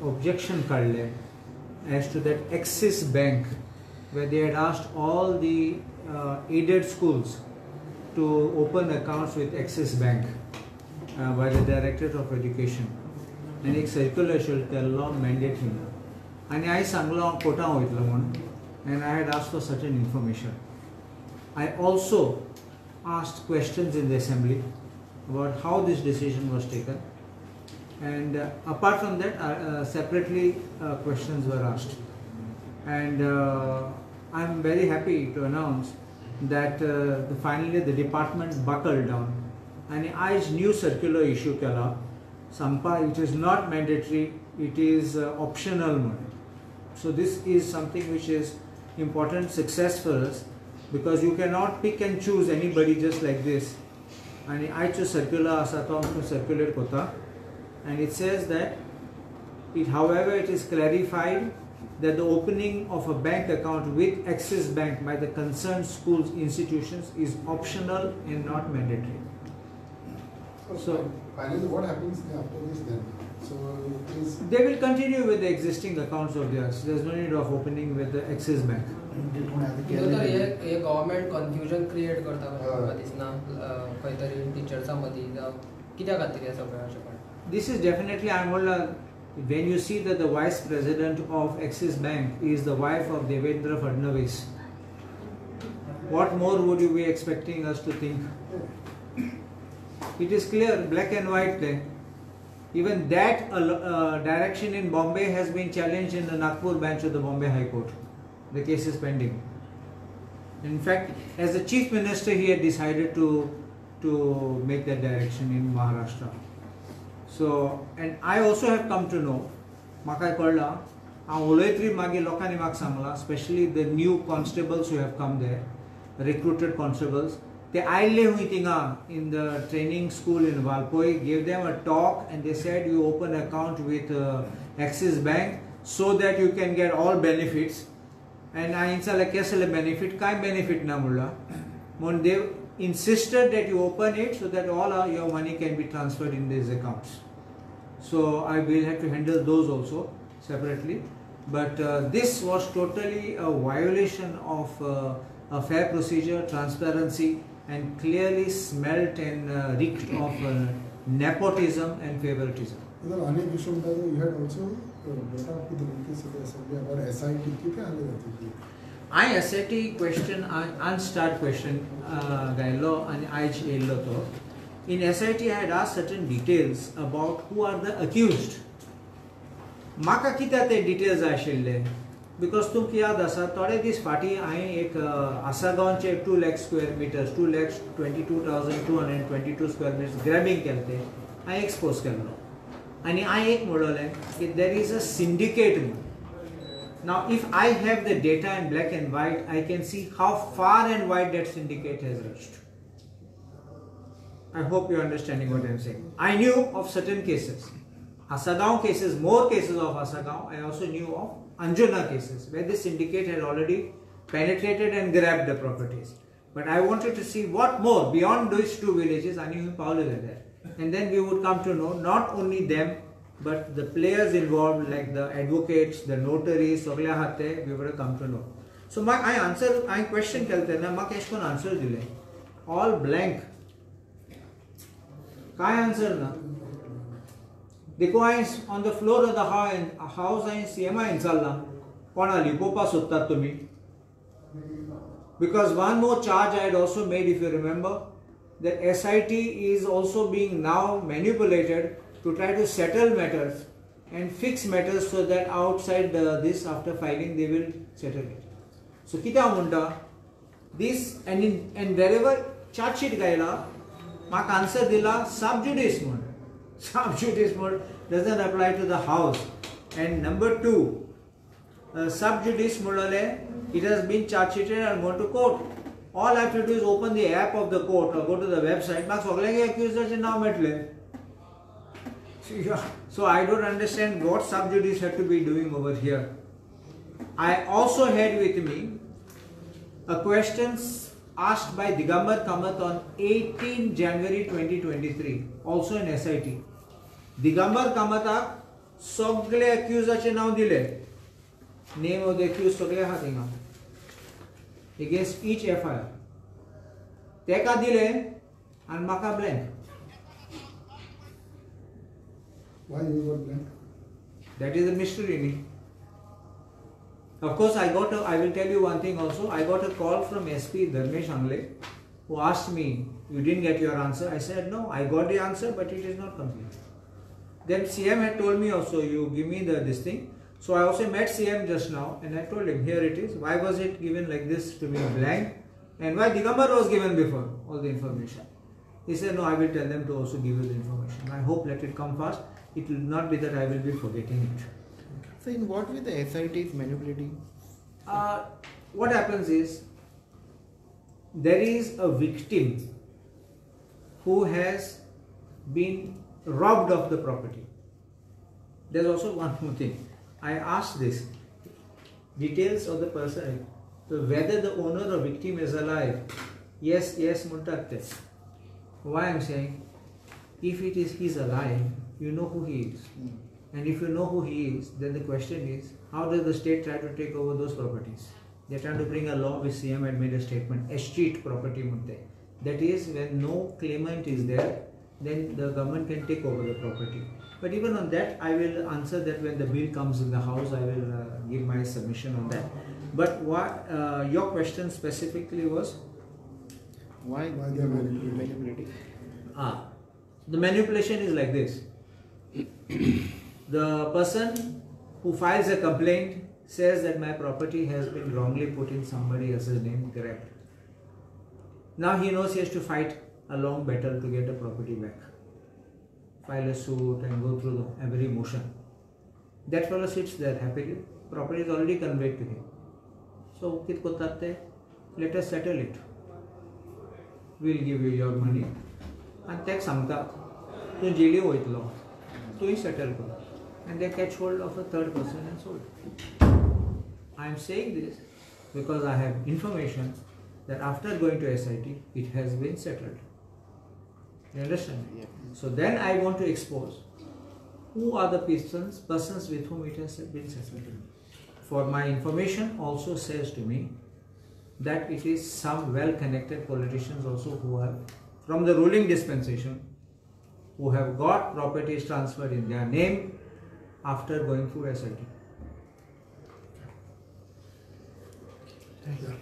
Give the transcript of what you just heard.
objection called as to that Axis Bank, where they had asked all the aided schools to open accounts with Axis Bank by the Directorate of Education. And एक circular should tell law mandatory. And I sangla quota and I had asked for certain information. I also asked questions in the assembly about how this decision was taken. And apart from that, separately questions were asked. And I'm very happy to announce that finally the department buckled down. And I new circular issue kala. Sampa, it is not mandatory, it is optional. So this is something which is important success for us, because you cannot pick and choose anybody just like this. And I chose circular asatam to circulate kota. And it says that however, it is clarified that the opening of a bank account with Axis Bank by the concerned schools institutions is optional and not mandatory. So finally, what happens after this then? So they will continue with the existing accounts of theirs. There is no need of opening with the Axis Bank. ये government confusion create करता है इसना काहीतरी टीचर्सा मध्ये कित्याक खातीर हे सगळें अशें पण. This is definitely, when you see that the vice president of Axis Bank is the wife of Devendra Fadnavis, what more would you be expecting us to think? It is clear, black and white there. Even that direction in Bombay has been challenged in the Nagpur bench of the Bombay High Court. The case is pending. In fact, as the Chief Minister, he had decided to make that direction in Maharashtra. So, and I also have come to know, Makai Korla, especially the new constables who have come there, recruited constables, they in the training school in Valpoi, gave them a talk and they said you open an account with Axis Bank so that you can get all benefits. And I insala kesale benefit, kai benefit na mulla. They insisted that you open it so that all your money can be transferred in these accounts. So I will have to handle those also separately. But this was totally a violation of a fair procedure, transparency, and clearly smelt and reeked of nepotism and favoritism. You had also brought up with the assembly about SIT. I SIT question, unstart question, Gailo and IHL. In SIT, I had asked certain details about who are the accused. Maka kita te details ashille. Because तुम क्या दसा तोड़े this party आए एक आसागांव चे 2 lakh square meters 2,22,222 square meters grabbing करते हैं आए expose कर लो आणि आए एक मॉडल है कि there is a syndicate. Now if I have the data in black and white, I can see how far and wide that syndicate has reached. I hope you are understanding what I am saying. I knew of certain cases, Asagaon cases, more cases of Asagaon. I also knew of Anjuna cases where this syndicate had already penetrated and grabbed the properties. But I wanted to see what more beyond these two villages. I knew Paul is there, and then we would come to know not only them but the players involved, like the advocates, the notaries, we would have come to know. So I question kelte na ma question answer dile all blank. Kai answer na. देखो आई on the floor of the house I CMI inshallah konali popa sutta tumi, because one more charge I had also made, if you remember, that SIT is also being now manipulated to try to settle matters and fix matters so that outside this, after filing, they will settle it. So kita munda this and wherever charge sheet gaila mak answer dila sub judice mode. Sub judice mode doesn't apply to the house. And number two, sub judice mode, it has been charge sheeted and gone to court. All I have to do is open the app of the court or go to the website. So I don't understand what sub judice have to be doing over here. I also had with me a questions asked by Digambar Kamath on 18 January 2023, also in SIT. Digambar Kamath सगळे अक्युजाचे नाव दिले, name of the accused सगळे आहा थिंगा against each FIR. तेका दिले आणि म्हाका blank. Why you got blank? That is a mystery. Of course, I will tell you one thing also. I got a call from SP Dharmesh Angle, who asked me, you didn't get your answer. I said, no, I got the answer, but it is not complete. Then CM had told me also, you give me this thing. So I also met CM just now and I told him, here it is. Why was it given like this to me blank? And why Digambar was given before all the information? He said, no, I will tell them to also give you the information. I hope let it come fast. It will not be that I will be forgetting it. So in what way the SIT is manipulating? What happens is, there is a victim who has been robbed of the property. There's also one more thing. I asked this, details of the person, so whether the owner or victim is alive. Yes, muntatte. Why I'm saying, if it is he's alive, you know who he is. And if you know who he is, then the question is, how does the state try to take over those properties? They're trying to bring a law which CM had made a statement, escheat property munte. That is, when no claimant is there, then the government can take over the property. But even on that, I will answer that when the bill comes in the house. I will give my submission on that. But what your question specifically was? Why they are manipulating? The manipulation is like this. The person who files a complaint says that my property has been wrongly put in somebody else's name, correct? Now he knows he has to fight a long battle to get the property back. File a suit and go through every motion. That fellow sits there happily. Property is already conveyed to him. So, kit kotate, let us settle it. We'll give you your money. And take samta. You jaili hoitlo. To settle ko. And they catch hold of a third person and sold. I am saying this because I have information that after going to SIT, it has been settled. You understand? Yeah. So then I want to expose who are the persons with whom it has been settled. For my information also says to me that it is some well-connected politicians also who have, from the ruling dispensation, who have got properties transferred in their name after going through SIT. Thank you.